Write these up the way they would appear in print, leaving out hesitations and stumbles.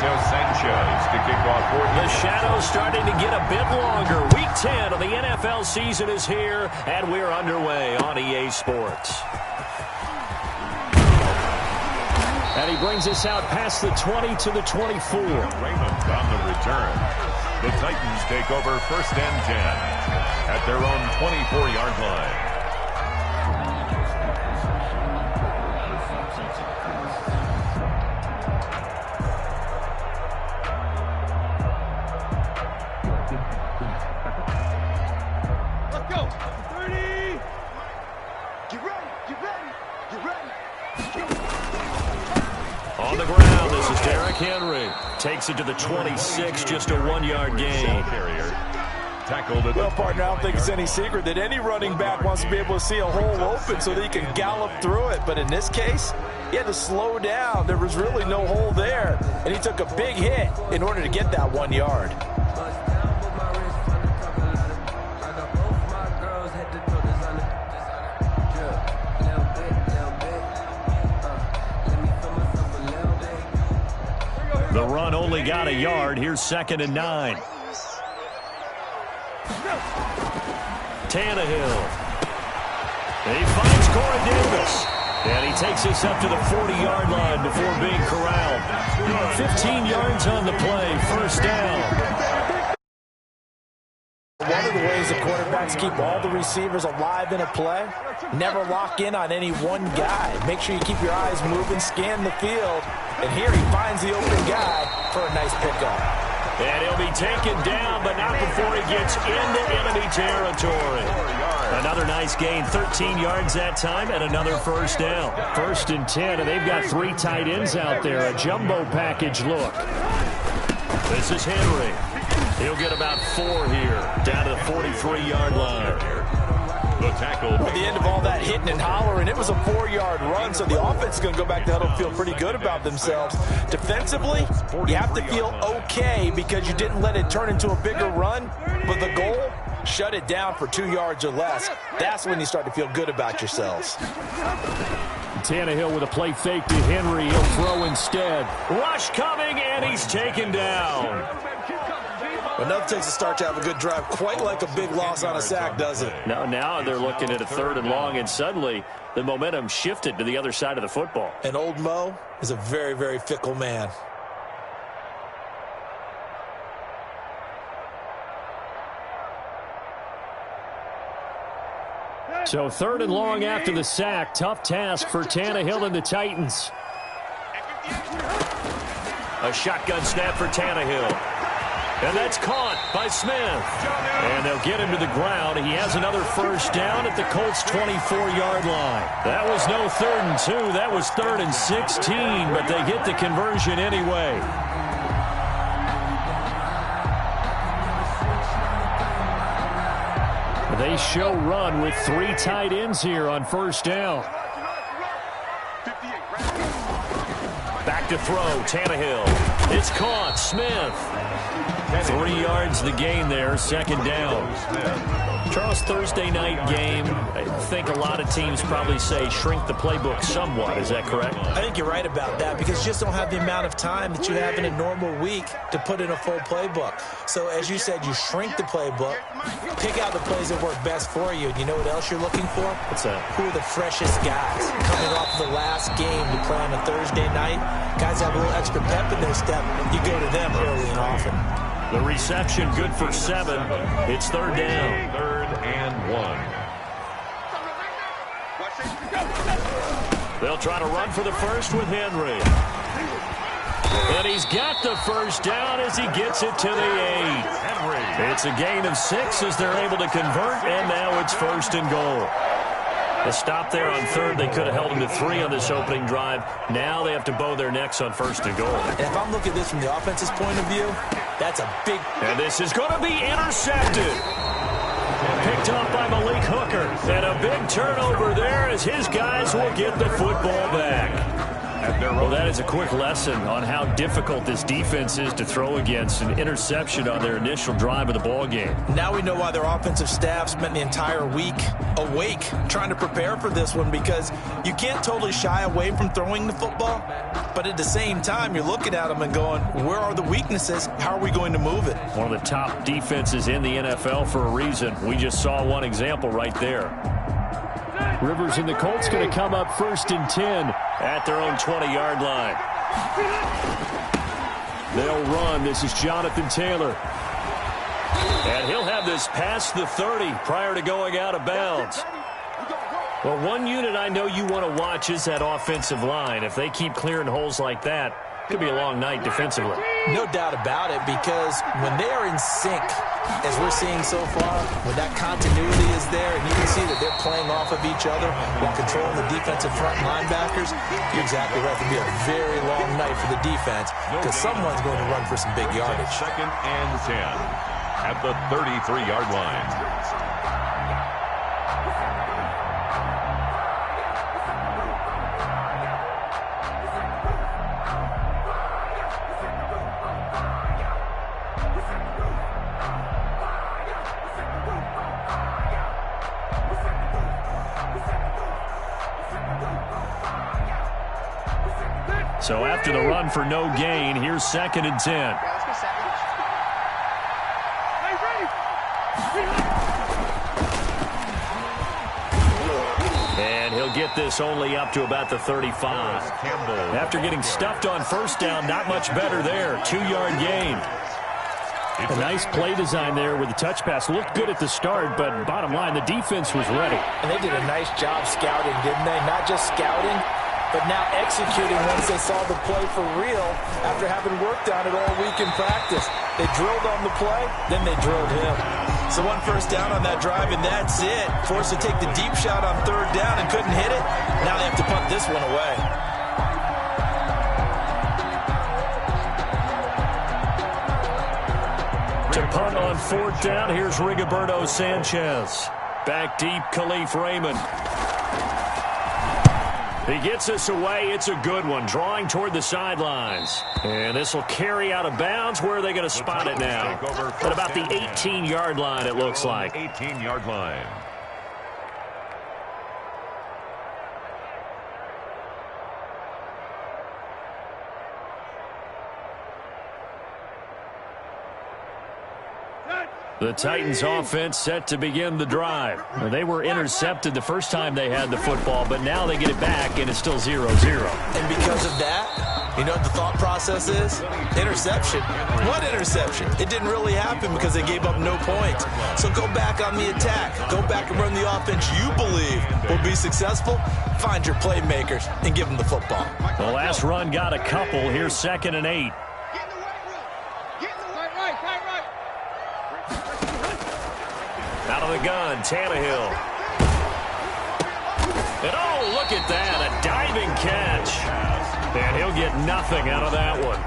Now Sanchez to kick off for the shadow's starting to get a bit longer. Week 10 of the NFL season is here, and we're underway on EA Sports. And he brings us out past the 20 to the 24. Raymond on the return. The Titans take over 1st and 10 at their own 24-yard line. On the ground, this is Derrick Henry. Takes it to the 26, just a 1-yard gain. Well, partner, I don't think it's any secret that any running back wants to be able to see a hole open so that he can gallop through it. But in this case, he had to slow down. There was really no hole there, and he took a big hit in order to get that 1 yard. The run only got a yard. Here's 2nd and 9. Tannehill. He finds Corey Davis. And he takes us up to the 40-yard line before being corralled. 15 yards on the play. 1st down. One of the ways the quarterbacks keep all the receivers alive in a play, never lock in on any one guy. Make sure you keep your eyes moving, scan the field, and here he finds the open guy for a nice pickup. And he'll be taken down, but not before he gets into enemy territory. Another nice gain, 13 yards that time, and another 1st down. 1st and 10, and they've got 3 tight ends out there, a jumbo package look. This is Henry. He'll get about 4 here, down to the 43-yard line. The tackle. At the end of all that hitting and hollering, it was a 4-yard run, so the offense is going to go back to huddle and feel pretty good about themselves. Defensively, you have to feel okay because you didn't let it turn into a bigger run, but the goal, shut it down for 2 yards or less. That's when you start to feel good about yourselves. Tannehill with a play fake to Henry. He'll throw instead. Rush coming, and he's taken down. But nothing takes a start to have a good drive, quite like a big loss on a sack, does it? Now they're looking at a 3rd and long, and suddenly the momentum shifted to the other side of the football. And old Mo is a very, very fickle man. So 3rd and long after the sack. Tough task for Tannehill and the Titans. A shotgun snap for Tannehill. And that's caught by Smith. And they'll get him to the ground. He has another 1st down at the Colts' 24-yard line. That was no 3rd and 2. That was 3rd and 16, but they get the conversion anyway. They show run with 3 tight ends here on 1st down. Back to throw, Tannehill. It's caught, Smith. 3 yards the gain there, 2nd down. Charles, Thursday night game, I think a lot of teams probably say shrink the playbook somewhat. Is that correct? I think you're right about that because you just don't have the amount of time that you have in a normal week to put in a full playbook. So as you said, you shrink the playbook, pick out the plays that work best for you. And you know what else you're looking for? What's that? Who are the freshest guys coming off of the last game to play on a Thursday night? Guys have a little extra pep in their step. You go to them early and often. The reception good for 7. It's 3rd down. 3rd and 1. They'll try to run for the first with Henry. And he's got the 1st down as he gets it to the 8. Henry. It's a gain of 6 as they're able to convert, and now it's 1st and goal. A stop there on 3rd. They could have held him to 3 on this opening drive. Now they have to bow their necks on 1st and goal. And if I'm looking at this from the offense's point of view, that's a big... And this is going to be intercepted. Picked up by Malik Hooker. And a big turnover there as his guys will get the football back. Well, that is a quick lesson on how difficult this defense is to throw against. An interception on their initial drive of the ball game. Now we know why their offensive staff spent the entire week awake trying to prepare for this one, because you can't totally shy away from throwing the football, but at the same time, you're looking at them and going, where are the weaknesses? How are we going to move it? One of the top defenses in the NFL for a reason. We just saw one example right there. Rivers and the Colts going to come up 1st and 10 at their own 20-yard line. They'll run. This is Jonathan Taylor. And he'll have this past the 30 prior to going out of bounds. Well, one unit I know you want to watch is that offensive line. If they keep clearing holes like that, it could be a long night defensively. No doubt about it, because when they are in sync, as we're seeing so far, when that continuity is there and you can see that they're playing off of each other while controlling the defensive front linebackers, you're exactly right. It'll be a very long night for the defense, because someone's going to run for some big yardage. 2nd and 10 at the 33-yard line. So after the run for no gain, here's 2nd and 10. And he'll get this only up to about the 35. After getting stuffed on 1st down, not much better there. 2-yard gain. A nice play design there with the touch pass. Looked good at the start, but bottom line, the defense was ready. And they did a nice job scouting, didn't they? Not just scouting, but now executing once they saw the play for real after having worked on it all week in practice. They drilled on the play, then they drilled him. So 1 first down on that drive, and that's it. Forced to take the deep shot on 3rd down and couldn't hit it. Now they have to punt this one away. To punt on 4th down, here's Rigoberto Sanchez. Back deep, Khalif Raymond. He gets us away. It's a good one. Drawing toward the sidelines. And this will carry out of bounds. Where are they going to spot it now? At about the 18-yard line, it looks like. 18-yard line. The Titans offense set to begin the drive. They were intercepted the first time they had the football, but now they get it back, and it's still 0-0. And because of that, you know what the thought process is? Interception. What interception? It didn't really happen because they gave up no points. So go back on the attack. Go back and run the offense you believe will be successful. Find your playmakers and give them the football. The last run got a couple. Here's 2nd and 8. Out of the gun, Tannehill. And oh, look at that, a diving catch. And he'll get nothing out of that one.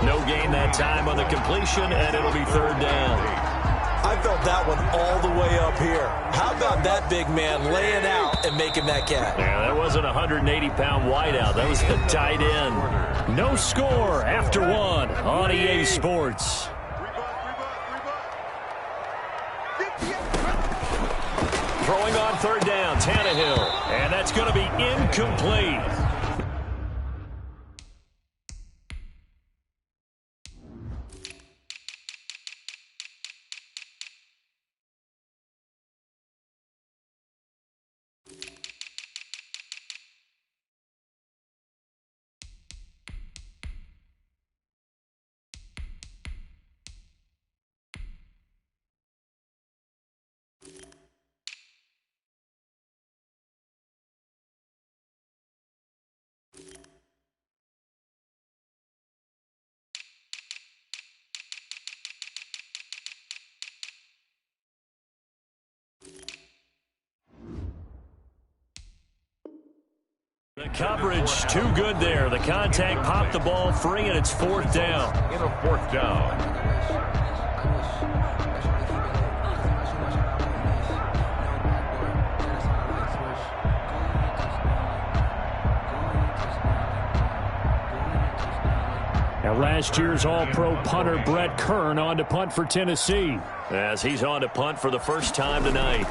No gain that time on the completion, and it'll be 3rd down. I felt that one all the way up here. How about that big man laying out and making that catch? Yeah, that wasn't a 180-pound wideout. That was the tight end. No score after 1 on EA Sports. Throwing on 3rd down, Tannehill. And that's going to be incomplete. The coverage too good there. The contact popped the ball free, and it's 4th down. In a 4th down. And last year's All-Pro punter Brett Kern on to punt for Tennessee. As he's on to punt for the first time tonight.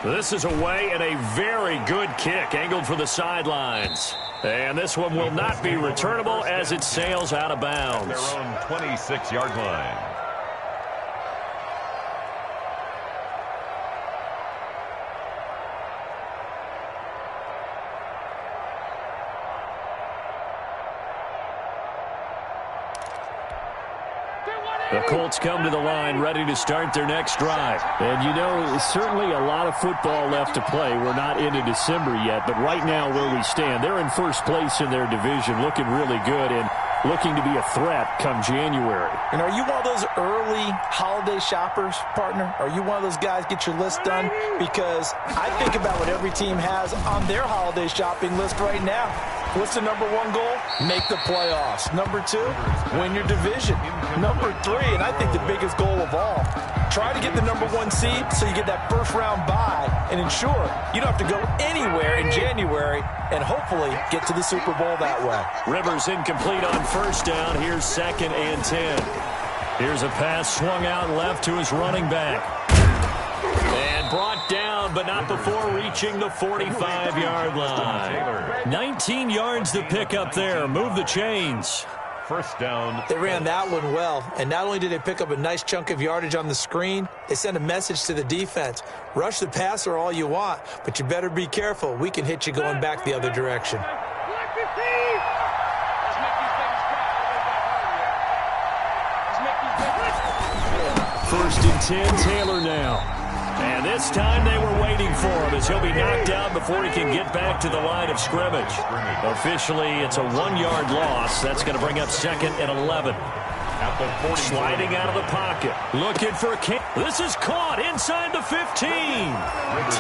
This is away and a very good kick angled for the sidelines. And this one will not be returnable as it sails out of bounds. Their own 26-yard line. The Colts come to the line ready to start their next drive. And you know, certainly a lot of football left to play. We're not into December yet, but right now where we stand, they're in first place in their division, looking really good and looking to be a threat come January. And are you one of those early holiday shoppers, partner? Are you one of those guys get your list done? Because I think about what every team has on their holiday shopping list right now. What's the number one goal? Make the playoffs. Number two, win your division. Number three, and I think the biggest goal of all, try to get the number one seed so you get that first round bye and ensure you don't have to go anywhere in January and hopefully get to the Super Bowl that way. Rivers incomplete on first down. Here's 2nd and 10. Here's a pass swung out left to his running back. And brought down, but not before reaching the 45-yard line. 19 yards to pick up there. Move the chains. First down. They ran that one well, and not only did they pick up a nice chunk of yardage on the screen, they sent a message to the defense. Rush the passer all you want, but you better be careful. We can hit you going back the other direction. First and 10, Taylor now. And this time they were waiting for him as he'll be knocked out before he can get back to the line of scrimmage. Officially, it's a 1-yard loss. That's going to bring up 2nd and 11. Sliding out of the pocket. Looking for a kick. This is caught inside the 15.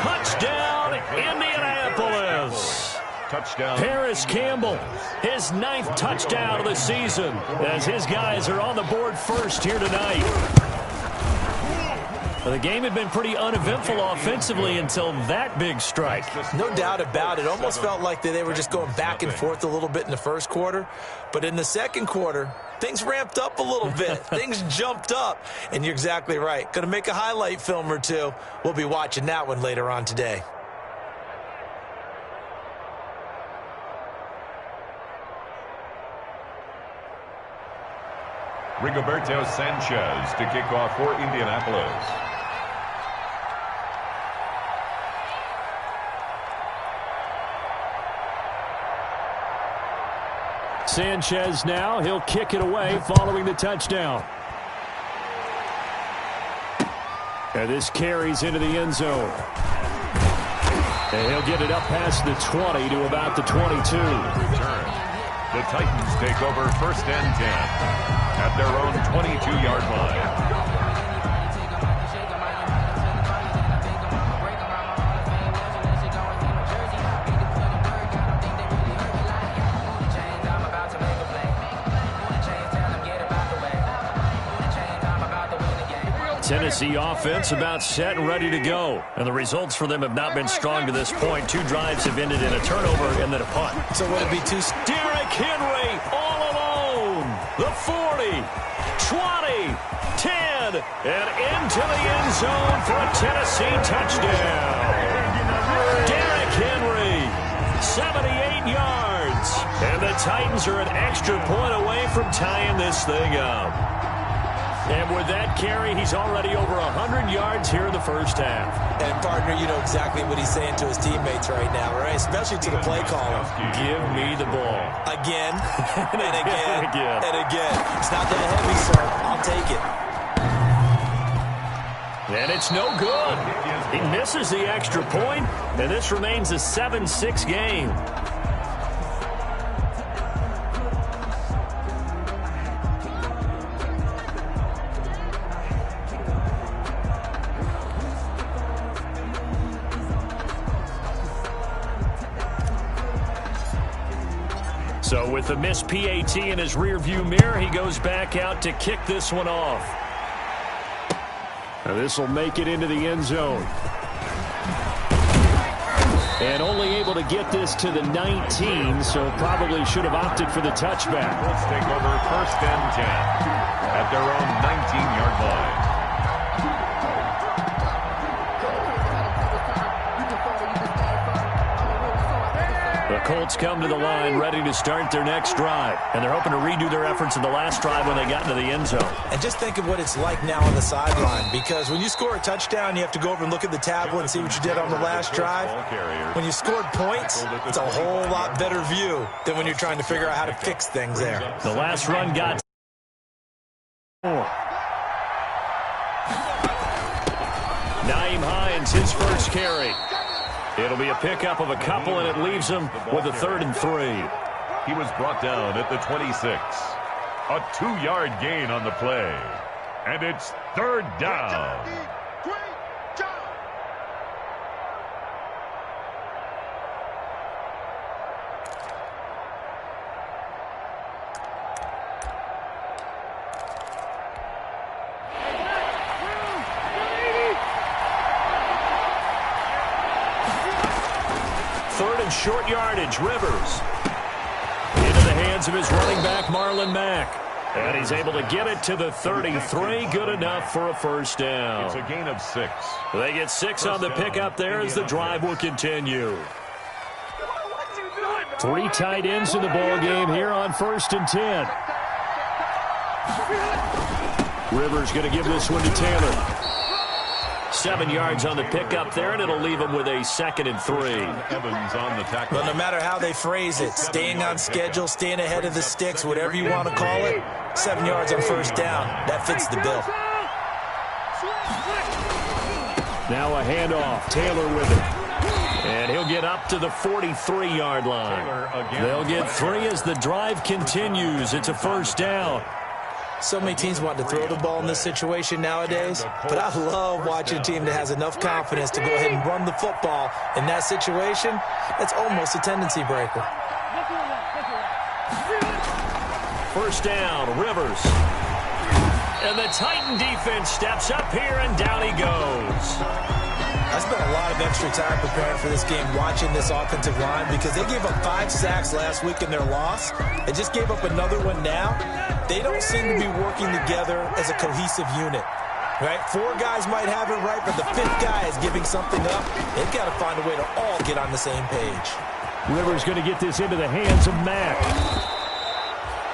Touchdown, Indianapolis. Touchdown. Paris Campbell, his 9th touchdown of the season as his guys are on the board first here tonight. The game had been pretty uneventful offensively until that big strike. No doubt about it. Almost felt like they were just going back and forth a little bit in the first quarter. But in the second quarter, things ramped up a little bit. Things jumped up. And you're exactly right. Going to make a highlight film or two. We'll be watching that one later on today. Rigoberto Sanchez to kick off for Indianapolis. Sanchez now, he'll kick it away following the touchdown. And this carries into the end zone. And he'll get it up past the 20 to about the 22. The Titans take over 1st and 10 at their own 22-yard line. Tennessee offense about set and ready to go. And the results for them have not been strong to this point. 2 drives have ended in a turnover and then a punt. So would it be too... Derrick Henry all alone. The 40, 20, 10, and into the end zone for a Tennessee touchdown. Derrick Henry, 78 yards. And the Titans are an extra point away from tying this thing up. And with that carry, he's already over 100 yards here in the first half. And, partner, you know exactly what he's saying to his teammates right now, right? Especially to the play caller. Give me the ball. Again, and again, and again. It's not that heavy, sir. I'll take it. And it's no good. He misses the extra point, and this remains a 7-6 game. So with the missed PAT in his rearview mirror, he goes back out to kick this one off. Now this will make it into the end zone. And only able to get this to the 19, so probably should have opted for the touchback. Colts take over 1st and 10 at their own 19-yard line. The Colts come to the line ready to start their next drive. And they're hoping to redo their efforts in the last drive when they got into the end zone. And just think of what it's like now on the sideline. Because when you score a touchdown, you have to go over and look at the tablet and see what you did on the last drive. When you scored points, it's a whole lot better view than when you're trying to figure out how to fix things there. The last run got 4. Nyheim Hines, his first carry. It'll be a pickup of a couple, and it leaves him with a 3rd and 3. He was brought down at the 26. A 2-yard gain on the play. And it's 3rd down. Short yardage, Rivers. Into the hands of his running back, Marlon Mack. And he's able to get it to the 33. Good enough for a 1st down. It's a gain of 6. They get 6 on the pickup there as the drive will continue. 3 tight ends in the ball game here on 1st and 10. Rivers going to give this one to Taylor. 7 yards on the pickup there, and it'll leave him with a 2nd and 3. Evans on the tackle. But no matter how they phrase it, staying on schedule, staying ahead of the sticks, whatever you want to call it, 7 yards on 1st down, that fits the bill. Now a handoff, Taylor with it. And he'll get up to the 43-yard line. They'll get 3 as the drive continues. It's a 1st down. So many teams want to throw the ball in this situation nowadays, but I love watching a team that has enough confidence to go ahead and run the football. In that situation, that's almost a tendency breaker. 1st down, Rivers. And the Titan defense steps up here, and down he goes. I spent a lot of extra time preparing for this game, watching this offensive line, because they gave up 5 sacks last week in their loss. They just gave up another one now. They don't seem to be working together as a cohesive unit, right? 4 guys might have it right, but the 5th guy is giving something up. They've got to find a way to all get on the same page. Rivers going to get this into the hands of Mack.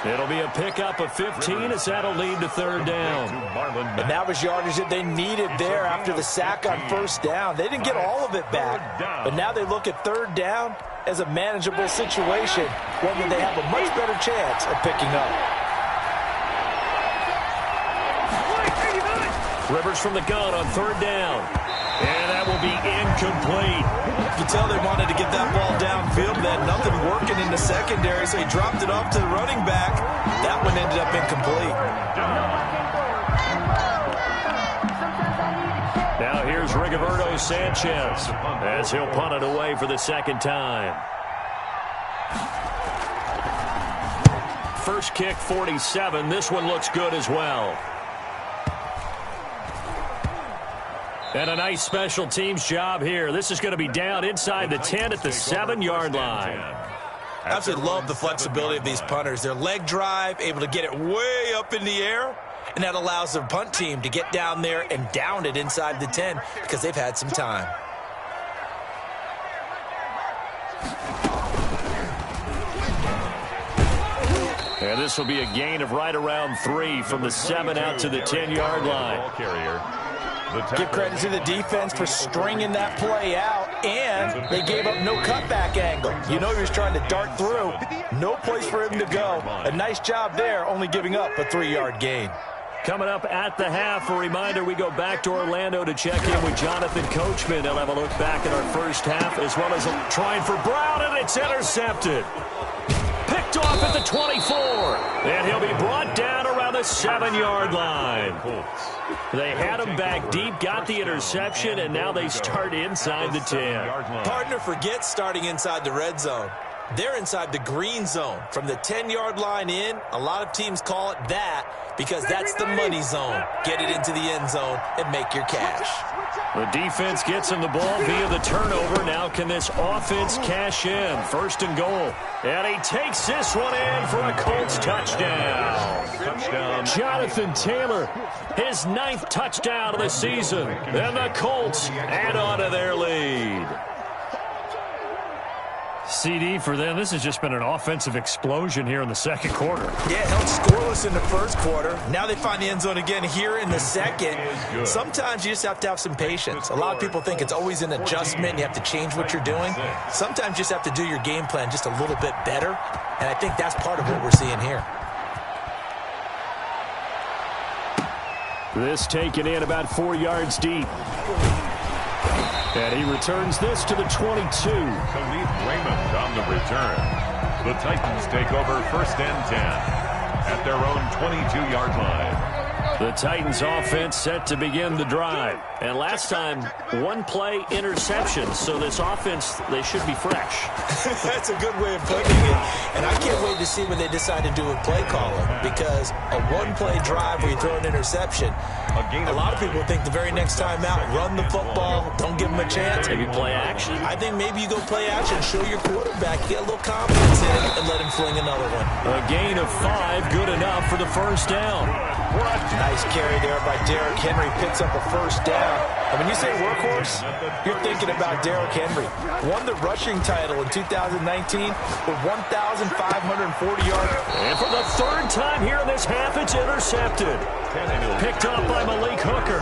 It'll be a pickup of 15 as that'll lead to 3rd down. And that was yardage that they needed there after the sack on 1st down. They didn't get all of it back, but now they look at 3rd down as a manageable situation, one that they have a much better chance of picking up. Rivers from the gun on 3rd down. And that will be incomplete. You can tell they wanted to get that ball downfield, but they had nothing working in the secondary, so he dropped it off to the running back. That one ended up incomplete. Now here's Rigoberto Sanchez as he'll punt it away for the 2nd time. First kick, 47. This one looks good as well. And a nice special teams job here. This is going to be down inside the 10 at the 7-yard line. I absolutely love the flexibility of these punters. Their leg drive, able to get it way up in the air, and that allows their punt team to get down there and down it inside the 10 because they've had some time. And this will be a gain of right around 3 from the 7 out to the 10-yard line. Give credit to the defense for stringing that play out, and they gave up no cutback angle. You know he was trying to dart through. No place for him to go. A nice job there, only giving up a 3-yard gain. Coming up at the half, a reminder, we go back to Orlando to check in with Jonathan Coachman. He'll have a look back at our first half, as well as trying for Brown, and it's intercepted. Picked off at the 24, and he'll be brought down around the 7-yard line. They had him back deep, got the interception, and now they start inside the 10. Partner forgets starting inside the red zone. They're inside the green zone. From the 10-yard line in, a lot of teams call it that because that's the money zone. Get it into the end zone and make your cash. The defense gets him the ball via the turnover. Now can this offense cash in? First and goal. And he takes this one in for a Colts touchdown. Jonathan Taylor, his 9th touchdown of the season. And the Colts add on to their lead. CD for them, this has just been an offensive explosion here in the second quarter. Yeah, held scoreless in the first quarter. Now they find the end zone again here in the second. Sometimes you just have to have some patience. A lot of people think it's always an adjustment and you have to change what you're doing. Sometimes you just have to do your game plan just a little bit better, and I think that's part of what we're seeing here. This taken in about 4 yards deep. And he returns this to the 22. Khalif Raymond on the return. The Titans take over first and 10 at their own 22-yard line. The Titans offense set to begin the drive. And last time, one play interception. So this offense, they should be fresh. That's a good way of putting it. And I can't wait to see what they decide to do with play calling. Because a one-play drive where you throw an interception, a lot of people think the very next time out, run the football, don't give them a chance. Maybe play action? I think maybe you go play action, show your quarterback, get a little confidence in him, and let him fling another one. A gain of 5, good enough for the first down. Nice carry there by Derrick Henry, picks up a first down. And when you say workhorse, you're thinking about Derrick Henry. Won the rushing title in 2019 with 1,540 yards. And for the third time here in this half, it's intercepted. Picked up by Malik Hooker.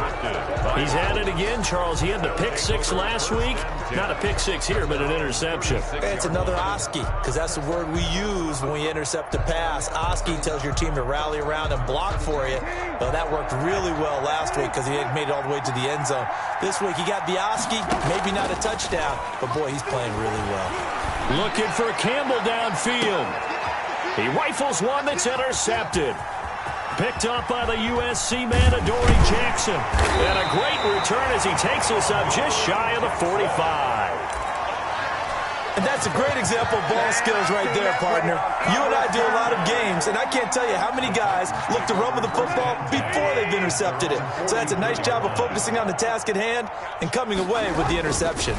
He's at it again, Charles. He had the pick 6 last week. Not a pick 6 here, but an interception. It's another Oski, because that's the word we use when we intercept a pass. Oski tells your team to rally around and block for you. Well, that worked really well last week because he had made it all the way to the end zone. This week he got the Oski, maybe not a touchdown, but boy, he's playing really well. Looking for Campbell downfield. He rifles one that's intercepted. Picked up by the USC man, Adoree Jackson. And a great return as he takes us up just shy of the 45. And that's a great example of ball skills right there, partner. You and I do a lot of games, and I can't tell you how many guys look to run with the football before they've intercepted it. So that's a nice job of focusing on the task at hand and coming away with the interception.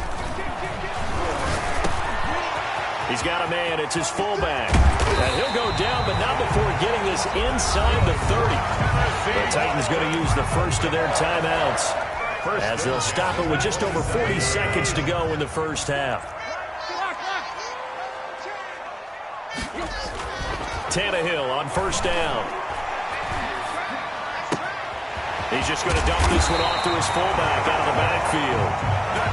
He's got a man. It's his fullback. And he'll go down, but not before getting this inside the 30. The Titans going to use the first of their timeouts as they'll stop it with just over 40 seconds to go in the first half. Tannehill on first down. He's just going to dump this one off to his fullback out of the backfield.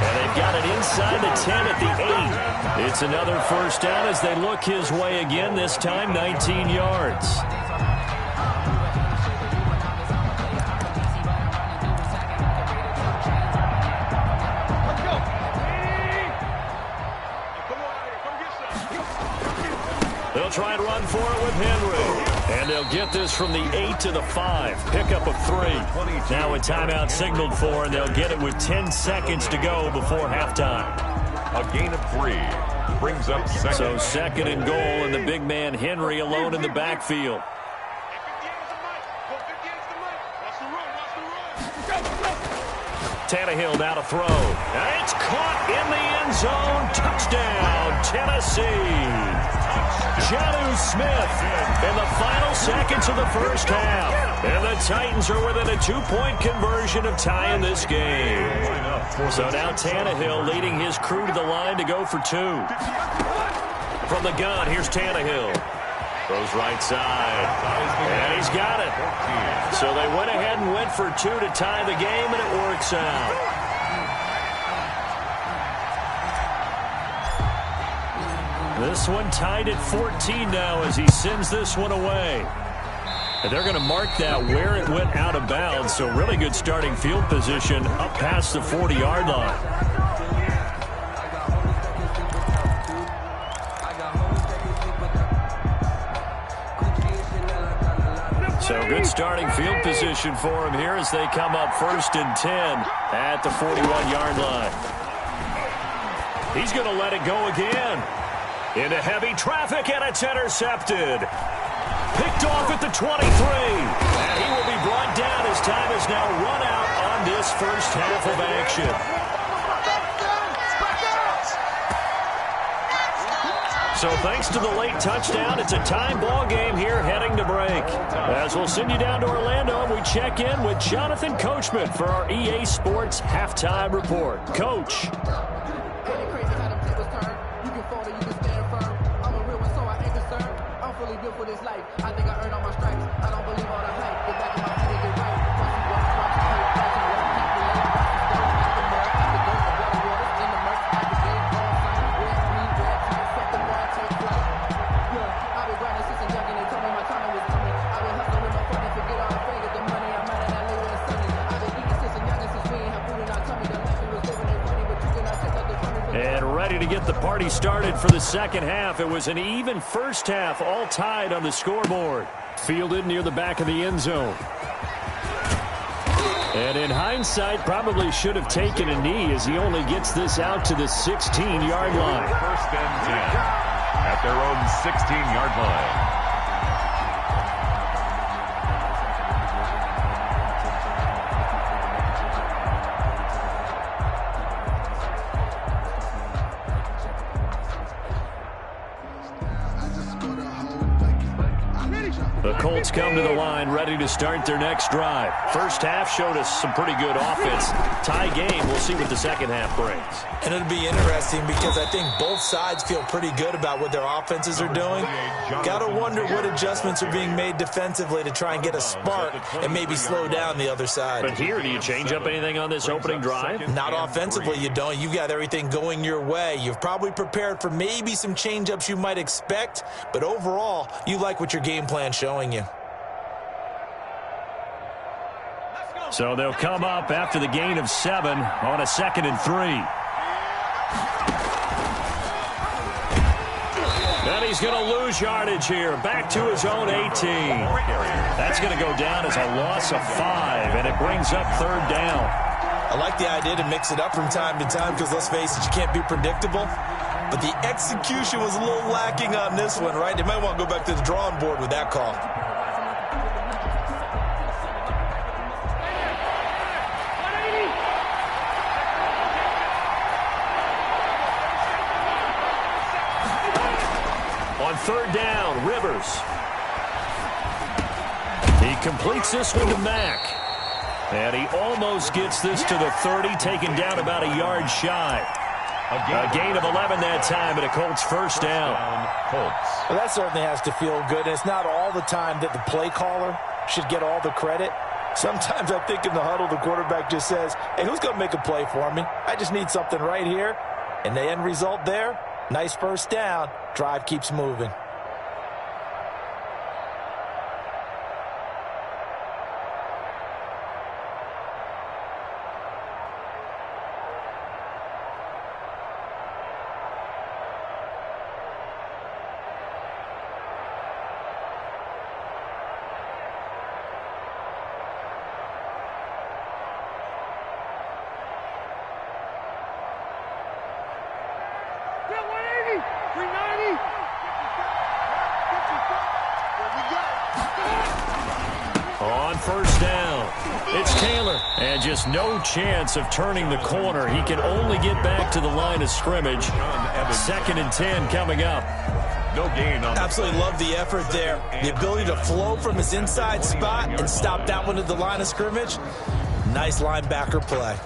And they've got it inside the 10 at the 8. It's another first down as they look his way again, this time 19 yards. They'll try and run for it with Henry. And they'll get this from the 8 to the 5. Pickup of 3. Now a timeout signaled for, and they'll get it with 10 seconds to go before halftime. A gain of 3 brings up second. So second and goal, and the big man Henry alone in the backfield. Tannehill now to throw. And it's caught in the end zone. Touchdown, Tennessee. Jonnu Smith in the final seconds of the first half. And the Titans are within a 2-point conversion of tying this game. So now Tannehill leading his crew to the line to go for 2. From the gun, here's Tannehill. Throws right side. And he's got it. So they went ahead and went for 2 to tie the game, and it works out. This one tied at 14 now as he sends this one away. And they're going to mark that where it went out of bounds. So really good starting field position up past the 40-yard line. So good starting field position for him here as they come up first and 10 at the 41-yard line. He's going to let it go again. Into heavy traffic, and it's intercepted. Picked off at the 23. And he will be brought down as time is now run out on this first half of action. So thanks to the late touchdown, it's a tie ball game here heading to break. As we'll send you down to Orlando, and we check in with Jonathan Coachman for our EA Sports Halftime Report. Coach. To get the party started for the second half. It was an even first half, all tied on the scoreboard. Fielded near the back of the end zone. And in hindsight, probably should have taken a knee as he only gets this out to the 16-yard line. First and 10 at their own 16-yard line. The Colts come to the line ready to start their next drive. First half showed us some pretty good offense. Tie game. We'll see what the second half brings. And it'll be interesting because I think both sides feel pretty good about what their offenses are doing. Got to wonder what adjustments are being made defensively to try and get a spark and maybe slow down the other side. But here, do you change up anything on this opening drive? Not offensively, you don't. You've got everything going your way. You've probably prepared for maybe some change-ups you might expect, but overall, you like what your game plan's showing you. So they'll come up after the gain of 7 on a 2nd and 3. And he's going to lose yardage here. Back to his own 18. That's going to go down as a loss of 5, and it brings up 3rd down. I like the idea to mix it up from time to time because, let's face it, you can't be predictable. But the execution was a little lacking on this one, right? They might want to go back to the drawing board with that call. On 3rd down, Rivers. He completes this one to Mack. And he almost gets this to the 30, taken down about a yard shy. A gain of 11 that time, and a Colts first down. Well, that certainly has to feel good. It's not all the time that the play caller should get all the credit. Sometimes I think in the huddle, the quarterback just says, hey, who's going to make a play for me? I just need something right here. And the end result there, nice first down. Drive keeps moving. On first down, it's Taylor. And just no chance of turning the corner. He can only get back to the line of scrimmage. 2nd and 10 coming up. No gain on. Absolutely love the effort there. The ability to flow from his inside spot and stop that one at the line of scrimmage. Nice linebacker play.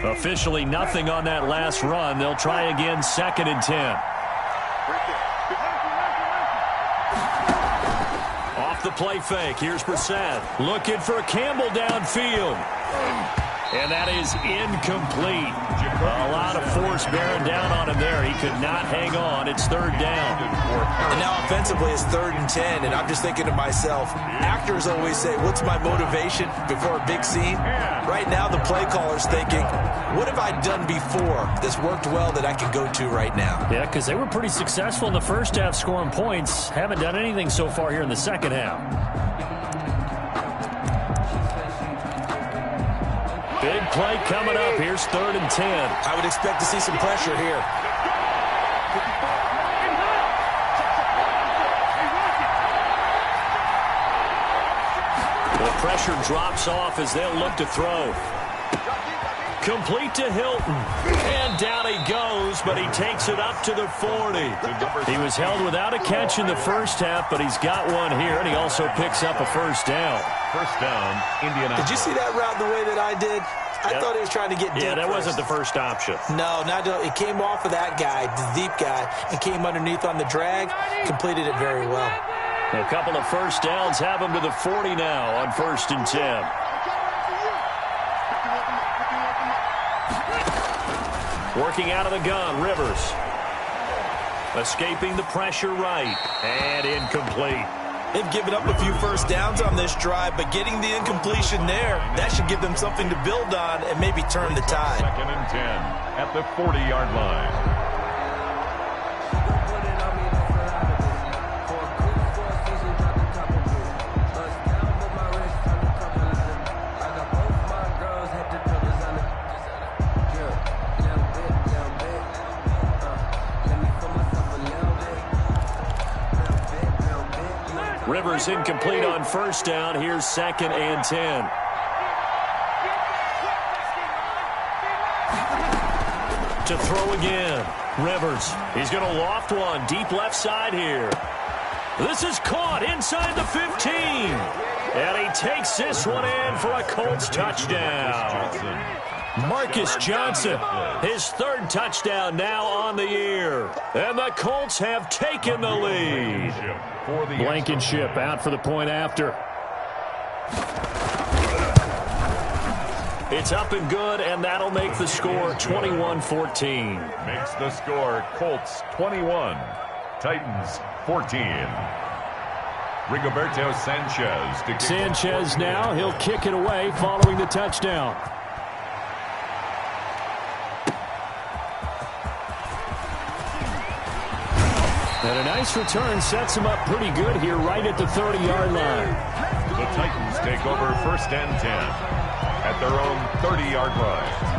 Officially nothing on that last run. They'll try again 2nd and 10. Off the play fake. Here's Brissett. Looking for Campbell downfield. And that is incomplete. A lot of force bearing down on him there. He could not hang on. It's 3rd down. And now offensively it's 3rd and 10. And I'm just thinking to myself, actors always say, what's my motivation before a big scene? Right now the play caller's thinking, what have I done before that's worked well that I can go to right now? Yeah, because they were pretty successful in the first half scoring points. Haven't done anything so far here in the second half. Big play coming up. Here's 3rd and 10. I would expect to see some pressure here. The pressure drops off as they'll look to throw. Complete to Hilton. And down he goes, but he takes it up to the 40. He was held without a catch in the first half, but he's got one here, and he also picks up a first down. First down, Indianapolis. Did you see that route the way that I did? I thought he was trying to get deep. Yeah, that wasn't the first option. No, it came off of that guy, the deep guy, and came underneath on the drag, completed it very well. A couple of first downs have him to the 40 now on 1st and 10. Working out of the gun, Rivers. Escaping the pressure right. And incomplete. They've given up a few first downs on this drive, but getting the incompletion there, that should give them something to build on and maybe turn the tide. 2nd and 10 at the 40-yard line. Rivers incomplete on first down. Here's 2nd and 10. To throw again. Rivers. He's going to loft one deep left side here. This is caught inside the 15. And he takes this one in for a Colts touchdown. Marcus Johnson, his 3rd touchdown now on the year. And the Colts have taken the lead. Blankenship out for the point after. It's up and good, and that'll make the score 21-14. Makes the score Colts 21, Titans 14. Rigoberto Sanchez. Sanchez now, he'll kick it away following the touchdown. And a nice return sets him up pretty good here right at the 30-yard line. The Titans take over 1st and 10 at their own 30-yard line.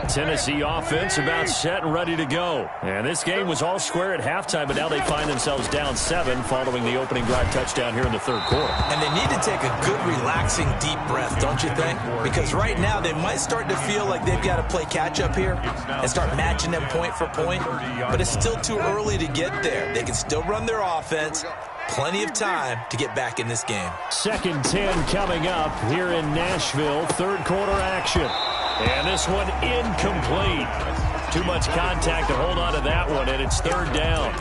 Tennessee offense about set and ready to go. And this game was all square at halftime, but now they find themselves down 7 following the opening drive touchdown here in the 3rd quarter. And they need to take a good, relaxing, deep breath, don't you think? Because right now they might start to feel like they've got to play catch-up here and start matching them point for point. But it's still too early to get there. They can still run their offense. Plenty of time to get back in this game. 2nd 10 coming up here in Nashville. 3rd quarter action. And this one incomplete. Too much contact to hold on to that one, and it's 3rd down.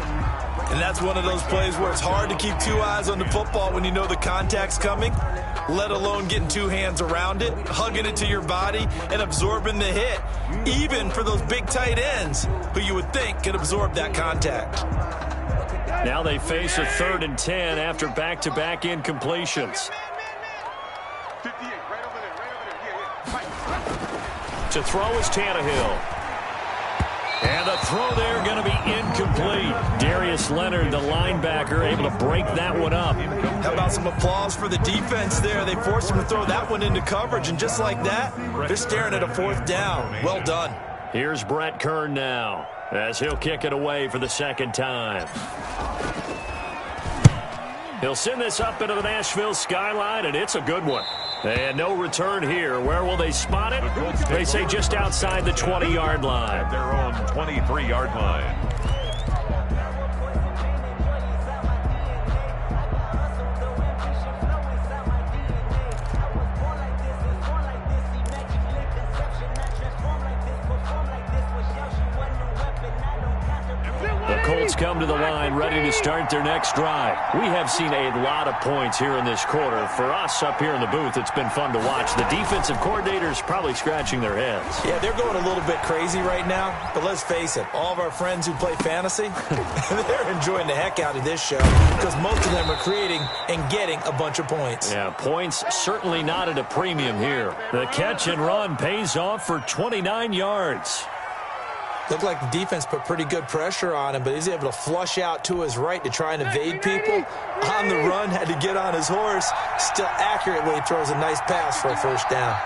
And that's one of those plays where it's hard to keep 2 eyes on the football when you know the contact's coming, let alone getting 2 hands around it, hugging it to your body, and absorbing the hit, even for those big tight ends who you would think could absorb that contact. Now they face a 3rd and 10 after back-to-back incompletions. To throw is Tannehill. And the throw there going to be incomplete. Darius Leonard, the linebacker, able to break that one up. How about some applause for the defense there? They forced him to throw that one into coverage, and just like that, they're staring at a 4th down. Well done. Here's Brett Kern now, as he'll kick it away for the 2nd time. He'll send this up into the Nashville skyline, and it's a good one. And no return here. Where will they spot it? They say just outside the 20-yard line. Their own 23-yard line. Colts come to the line ready to start their next drive. We have seen a lot of points here in this quarter. For us up here in the booth, it's been fun to watch. The defensive coordinators probably scratching their heads. Yeah, they're going a little bit crazy right now, but let's face it, all of our friends who play fantasy, they're enjoying the heck out of this show because most of them are creating and getting a bunch of points. Yeah, points certainly not at a premium here. The catch and run pays off for 29 yards. Looked like the defense put pretty good pressure on him, but he's able to flush out to his right to try and evade people. On the run, had to get on his horse. Still accurately throws a nice pass for a first down.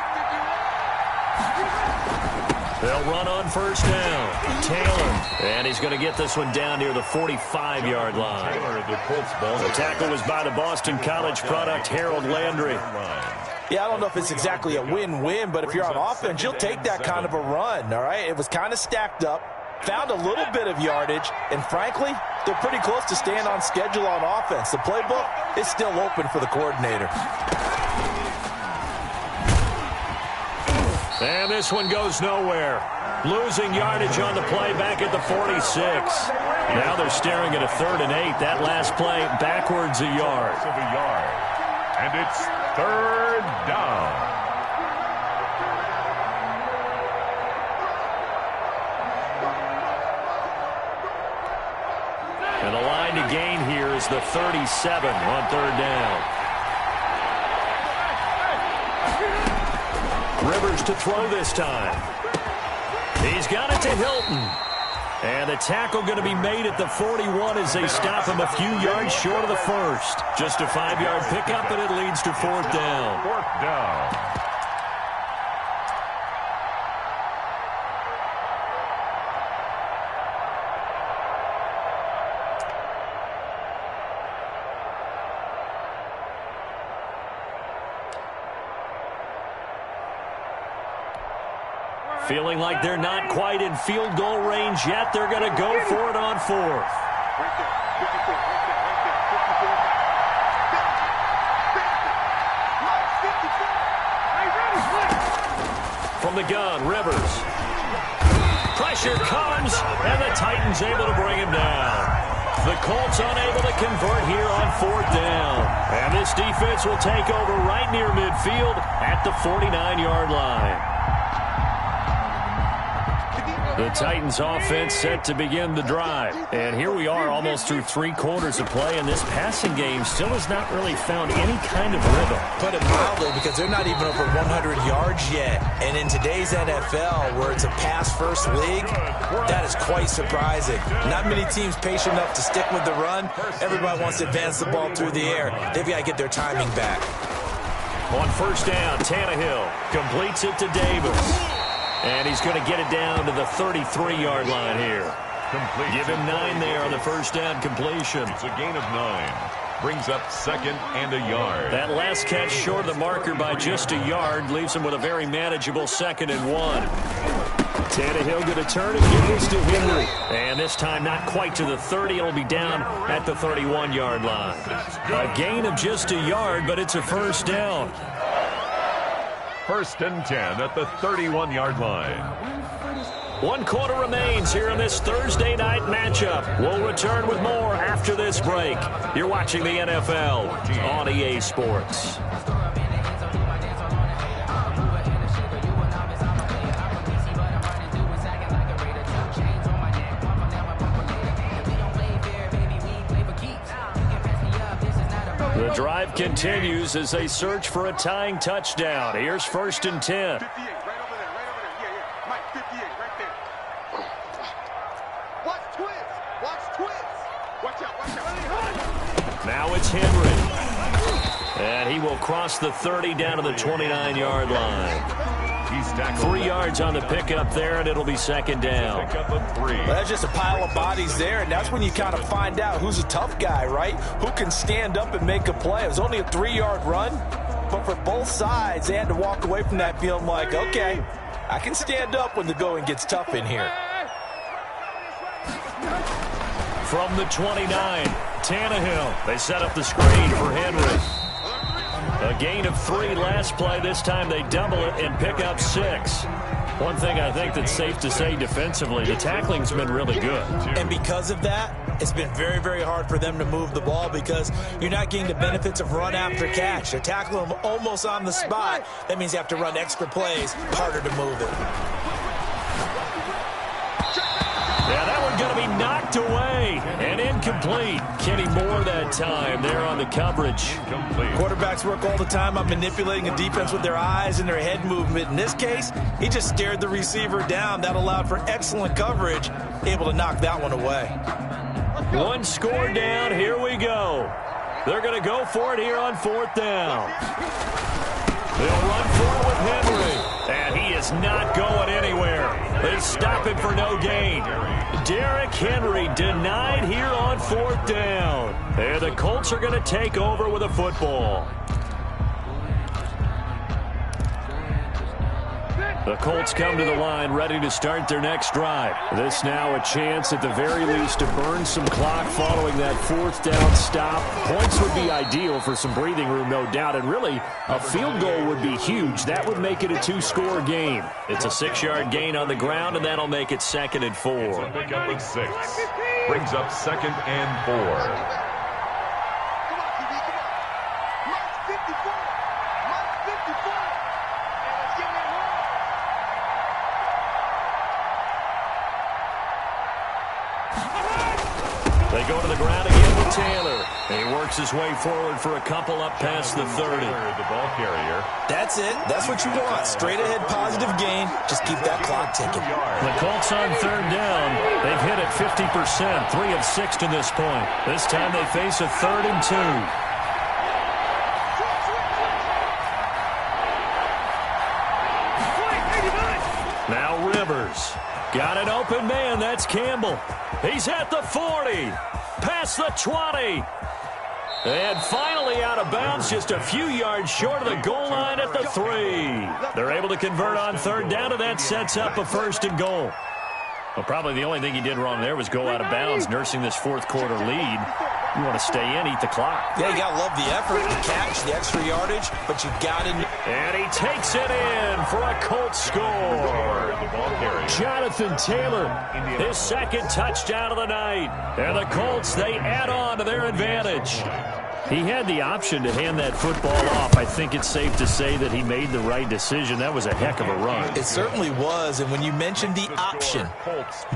They'll run on first down. Taylor. And he's going to get this one down near the 45-yard line. The tackle was by the Boston College product, Harold Landry. Yeah, I don't know if it's exactly a win-win, but if you're on offense, you'll take that kind of a run, all right? It was kind of stacked up, found a little bit of yardage, and frankly, they're pretty close to staying on schedule on offense. The playbook is still open for the coordinator. And this one goes nowhere. Losing yardage on the play back at the 46. Now they're staring at a 3rd and 8. That last play backwards a yard. And it's 3rd down. And the line to gain here is the 37 on 3rd down. Rivers to throw this time. He's got it to Hilton. And the tackle going to be made at the 41 as they stop him a few yards short of the first. Just a 5-yard pickup, and it leads to 4th down. 4th down. Feeling like they're not quite in field goal range yet. They're going to go for it on 4th. From the gun, Rivers. Pressure comes, and the Titans able to bring him down. The Colts unable to convert here on 4th down. And this defense will take over right near midfield at the 49-yard line. The Titans offense set to begin the drive. And here we are almost through 3 quarters of play, and this passing game still has not really found any kind of rhythm. Put it mildly, because they're not even over 100 yards yet. And in today's NFL, where it's a pass-first league, that is quite surprising. Not many teams patient enough to stick with the run. Everybody wants to advance the ball through the air. They've got to get their timing back. On first down, Tannehill completes it to Davis. And he's going to get it down to the 33-yard line here. Give him 9 there on the first down completion. It's a gain of 9. Brings up 2nd and a yard. That last catch short of the marker by just a yard leaves him with a very manageable 2nd and 1. Tannehill going to turn and give this to Henry. And this time not quite to the 30. It'll be down at the 31-yard line. A gain of just a yard, but it's a first down. 1st and 10 at the 31-yard line. 1 quarter remains here in this Thursday night matchup. We'll return with more after this break. You're watching the NFL on EA Sports. The drive continues as they search for a tying touchdown. Here's 1st and 10. 58, right over there, right over there. Yeah. Mike, 58, right there. Watch twins. Watch out. Now it's Henry. And he will cross the 30 down to the 29-yard line. He's tackled 3 yards on the pickup there, and it'll be 2nd down. Pick up of 3. Well, that's just a pile of bodies there, and that's when you kind of find out who's a tough guy, right? Who can stand up and make a play. It was only a 3-yard run, but for both sides, they had to walk away from that feeling like, okay, I can stand up when the going gets tough in here. From the 29, Tannehill. They set up the screen for Henry. A gain of 3 last play. This time they double it and pick up 6. One thing I think that's safe to say defensively, the tackling's been really good. And because of that, it's been very, very hard for them to move the ball because you're not getting the benefits of run after catch. They're tackling them almost on the spot. That means you have to run extra plays, harder to move it. Yeah, that one's going to be knocked away. And incomplete. Kenny Moore that time there on the coverage. Quarterbacks work all the time on manipulating a defense with their eyes and their head movement. In this case, he just stared the receiver down. That allowed for excellent coverage, able to knock that one away. One score down. Here we go. They're going to go for it here on fourth down. They'll run for it with Henry. And he is not going anywhere. They stop him for no gain. Derrick Henry denied here on fourth down. And the Colts are going to take over with a football. The Colts come to the line ready to start their next drive. This now a chance at the very least to burn some clock following that fourth down stop. Points would be ideal for some breathing room, no doubt. And really, a field goal would be huge. That would make it a two-score game. It's a 6-yard gain on the ground, and that'll make it 2nd and 4. Pick up with 6. Brings up 2nd and 4. They go to the ground again with Taylor. He works his way forward for a couple up past the 30. The ball carrier. That's it. That's what you want. Straight ahead positive gain. Just keep that clock ticking. The Colts on 3rd down. They've hit it 50%, 3 of 6 to this point. This time they face a 3rd and 2. Now Rivers. Got an open man. That's Campbell. He's at the 40. Past the 20. And finally out of bounds, just a few yards short of the goal line at the 3. They're able to convert on 3rd down, and that sets up a 1st and goal. Well, probably the only thing he did wrong there was go out of bounds, nursing this 4th quarter lead. You want to stay in, eat the clock. Yeah, you got to love the effort, the catch, the extra yardage, but you got to... And he takes it in for a Colts score. Jonathan Taylor, his 2nd touchdown of the night. And the Colts, they add on to their advantage. He had the option to hand that football off. I think it's safe to say that he made the right decision. That was a heck of a run. It certainly was, and when you mentioned the option,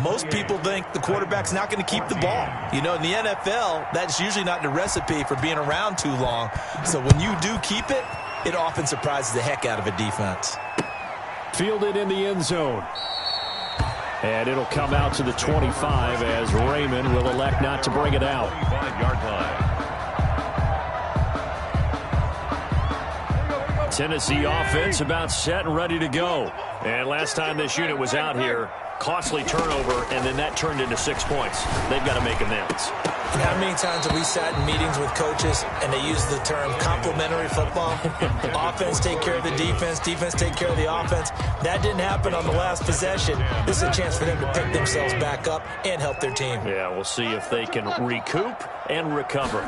most people think the quarterback's not going to keep the ball. You know, in the NFL, that's usually not the recipe for being around too long. So when you do keep it, it often surprises the heck out of a defense. Fielded in the end zone. And it'll come out to the 25 as Raymond will elect not to bring it out. 25-yard line. Tennessee offense about set and ready to go. And last time this unit was out here, costly turnover, and then that turned into 6 points. They've got to make amends. How many times have we sat in meetings with coaches and they use the term complementary football? Offense take care of the defense, defense take care of the offense. That didn't happen on the last possession. This is a chance for them to pick themselves back up and help their team. Yeah, we'll see if they can recoup and recover.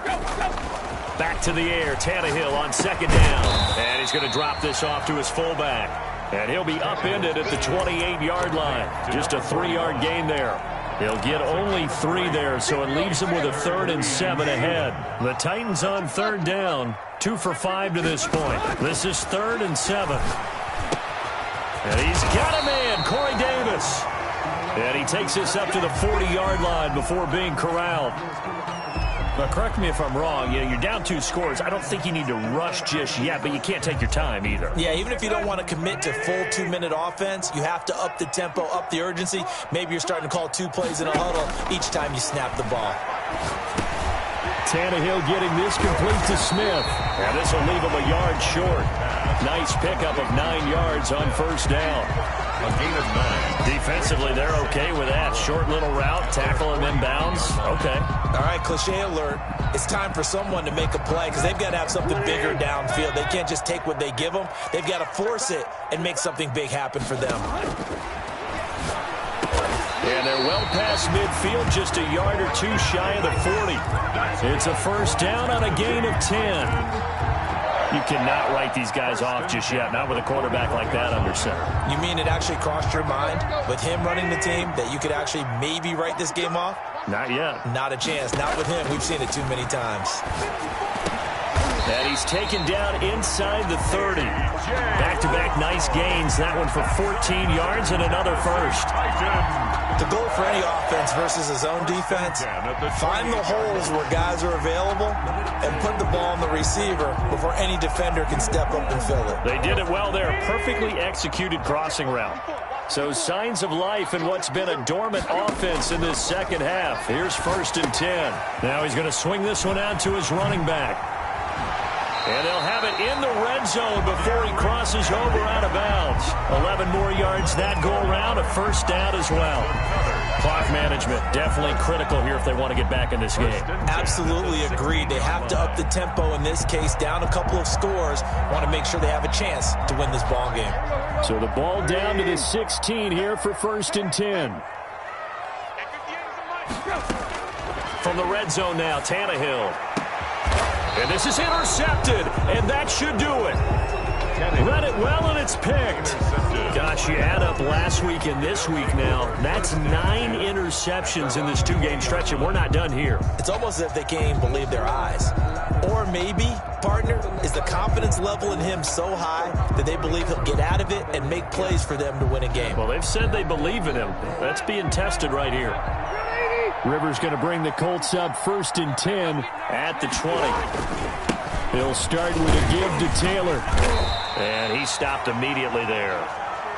Back to the air, Tannehill on 2nd down. And he's going to drop this off to his fullback. And he'll be upended at the 28-yard line. Just a 3-yard gain there. He'll get only 3 there, so it leaves him with a 3rd and 7 ahead. The Titans on 3rd down, 2 for 5 to this point. This is 3rd and 7. And he's got a man, Corey Davis. And he takes this up to the 40-yard line before being corralled. But correct me if I'm wrong, you're down 2 scores. I don't think you need to rush just yet, but you can't take your time either. Yeah, even if you don't want to commit to full 2-minute offense, you have to up the tempo, up the urgency. Maybe you're starting to call 2 plays in a huddle each time you snap the ball. Tannehill getting this complete to Smith. And this will leave him a yard short. Nice pickup of 9 yards on 1st down. A gain of 9. Defensively, they're okay with that. Short little route, tackle him inbounds. Okay. All right, cliche alert. It's time for someone to make a play because they've got to have something bigger downfield. They can't just take what they give them. They've got to force it and make something big happen for them. And they're well past midfield, just a yard or 2 shy of the 40. It's a 1st down on a gain of 10. You cannot write these guys off just yet, not with a quarterback like that under center. You mean it actually crossed your mind with him running the team that you could actually maybe write this game off? Not yet. Not a chance. Not with him. We've seen it too many times. And he's taken down inside the 30. Back-to-back nice gains. That one for 14 yards and another first. The goal for any offense versus his own defense, find the holes where guys are available and put the ball on the receiver before any defender can step up and fill it. They did it well there. Perfectly executed crossing route. So signs of life in what's been a dormant offense in this second half. Here's 1st and 10. Now he's going to swing this one out to his running back. And they'll have it in the red zone before he crosses over out of bounds. 11 more yards that go around, a first down as well. Clock management, definitely critical here if they want to get back in this game. Absolutely agreed. They have to up the tempo in this case, down a couple of scores. Want to make sure they have a chance to win this ball game. So the ball down to the 16 here for 1st and 10. From the red zone now, Tannehill. And this is intercepted, and that should do it. Read it well, and it's picked. Gosh, you add up last week and this week now. That's 9 interceptions in this 2-game stretch, and we're not done here. It's almost as if they can't even believe their eyes. Or maybe, partner, is the confidence level in him so high that they believe he'll get out of it and make plays for them to win a game. Well, they've said they believe in him. That's being tested right here. Rivers going to bring the Colts up 1st and 10 at the 20. He'll start with a give to Taylor. And he stopped immediately there.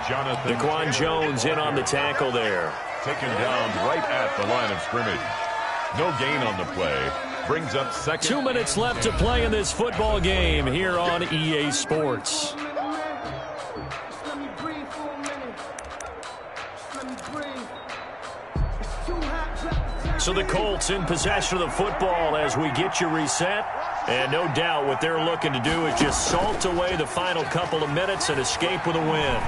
Daquan Jones in on the tackle there. Taken down right at the line of scrimmage. No gain on the play. Brings up 2nd. 2 minutes left to play in this football game here on EA Sports. So the Colts in possession of the football as we get you reset. And no doubt what they're looking to do is just salt away the final couple of minutes and escape with a win.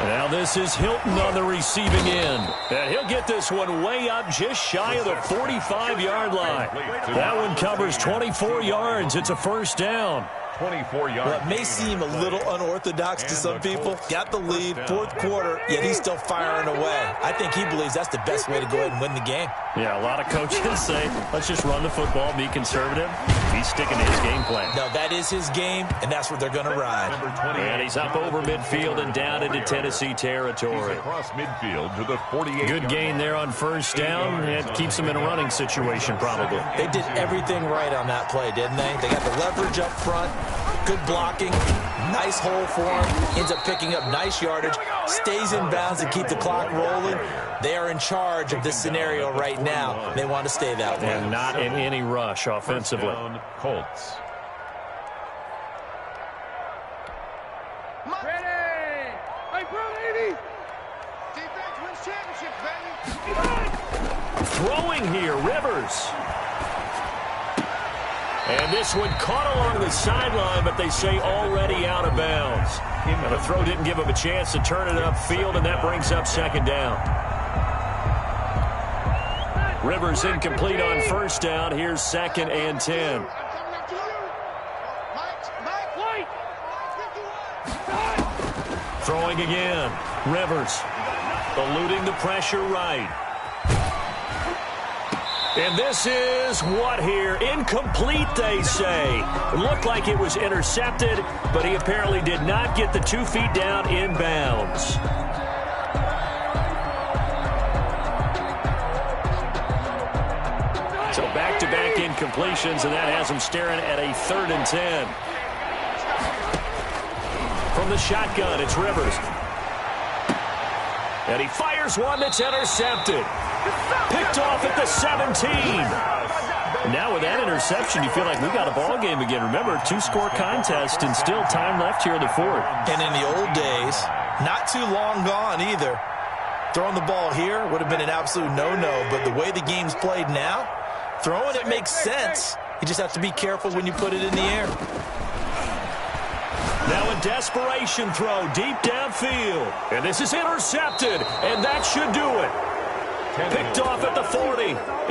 Now this is Hilton on the receiving end. And he'll get this one way up just shy of the 45-yard line. That one covers 24 yards. It's a first down. 24 yards. Well, it may seem a little unorthodox to some people. Got the lead, 4th quarter, yet he's still firing away. I think he believes that's the best way to go ahead and win the game. Yeah, a lot of coaches say, let's just run the football, be conservative. He's sticking to his game plan. No, that is his game, and that's what they're going to ride. And he's up over midfield and down into Tennessee territory. He's across midfield to the 48. Good gain there on first down. It keeps him in a running situation probably. They did everything right on that play, didn't they? They got the leverage up front, good blocking, nice hole for him, ends up picking up nice yardage, stays in bounds to keep the clock rolling. They are in charge of this scenario right now. They want to stay that way. And not in any rush offensively. Colts. Ready! Hey, bro, 80! Defense wins championships, baby! Throwing here, Rivers. And this one caught along the sideline, but they say already out of bounds. And the throw didn't give him a chance to turn it upfield, and that brings up 2nd down. Rivers incomplete on first down. Here's 2nd and 10. Throwing again. Rivers eluding the pressure right. And this is what here? Incomplete, they say. It looked like it was intercepted, but he apparently did not get the 2 feet down in bounds. So back-to-back incompletions, and that has him staring at a 3rd and 10. From the shotgun, it's Rivers. And he fires one that's intercepted. Picked off at the 17. Now with that interception, you feel like we got a ball game again. Remember, 2-score contest and still time left here in the 4th. And in the old days, not too long gone either, throwing the ball here would have been an absolute no-no. But the way the game's played now, throwing it makes sense. You just have to be careful when you put it in the air. Now a desperation throw deep downfield. And this is intercepted, and that should do it. Picked off at the 40,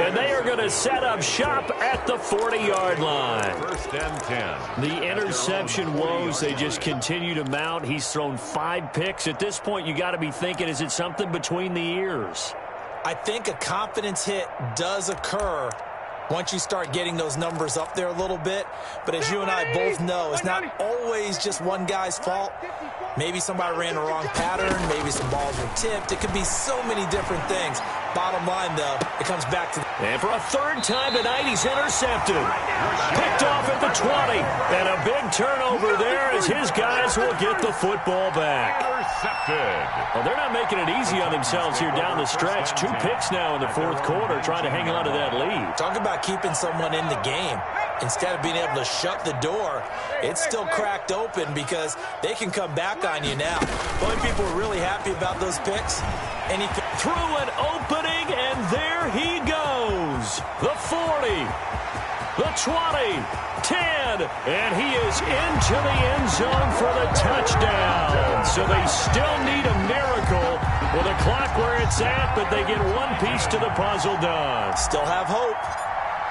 and they are going to set up shop at the 40-yard line. 1st and 10. The interception woes, they just continue to mount. He's thrown 5 picks. At this point, you got to be thinking, is it something between the ears? I think a confidence hit does occur once you start getting those numbers up there a little bit. But as you and I both know, it's not always just one guy's fault. Maybe somebody ran the wrong pattern. Maybe some balls were tipped. It could be so many different things. Bottom line, though, it comes back to... And for a third time tonight, he's intercepted. Picked off at the 20. And a big turnover there as his guys will get the football back. Well, they're not making it easy on themselves here down the stretch. 2 picks now in the fourth quarter, trying to hang on to that lead. Talk about keeping someone in the game. Instead of being able to shut the door, it's still cracked open because they can come back on you now. The only people are really happy about those picks. And he through an opening, and there he goes. The 40, the 20, 10, and he is into the end zone for the touchdown. So they still need a miracle with a clock where it's at, but they get one piece to the puzzle done. Still have hope.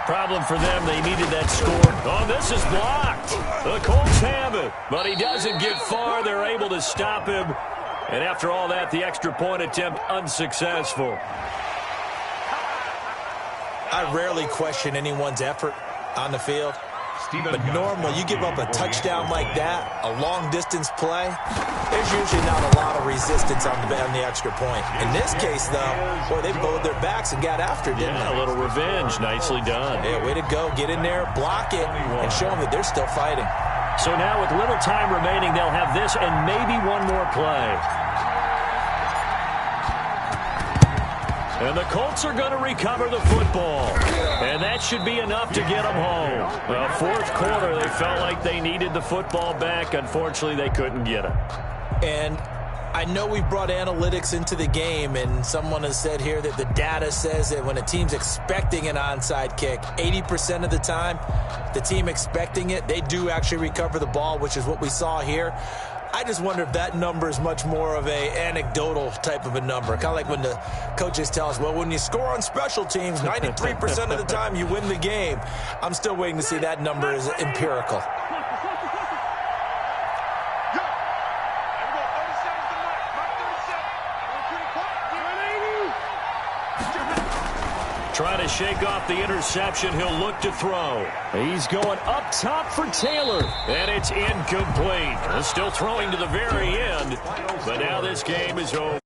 Problem for them, they needed that score. Oh, this is blocked. The Colts have it, but he doesn't get far. They're able to stop him. And after all that, the extra point attempt unsuccessful. I rarely question anyone's effort on the field. But normally, you give up a touchdown like that, a long-distance play, there's usually not a lot of resistance on the extra point. In this case, though, boy, they bowed their backs and got after it, didn't they? A little revenge. Nicely done. Yeah, way to go. Get in there, block it, and show them that they're still fighting. So now with little time remaining, they'll have this and maybe one more play. And the Colts are going to recover the football. And that should be enough to get them home. Well, fourth quarter, they felt like they needed the football back. Unfortunately, they couldn't get it. And I know we brought analytics into the game, and someone has said here that the data says that when a team's expecting an onside kick, 80% of the time, the team expecting it, they do actually recover the ball, which is what we saw here. I just wonder if that number is much more of a anecdotal type of a number. Kind of like when the coaches tell us, well, when you score on special teams, 93% of the time you win the game. I'm still waiting to see that number is empirical. Trying to shake off the interception. He'll look to throw. He's going up top for Taylor. And it's incomplete. Still throwing to the very end. But now this game is over.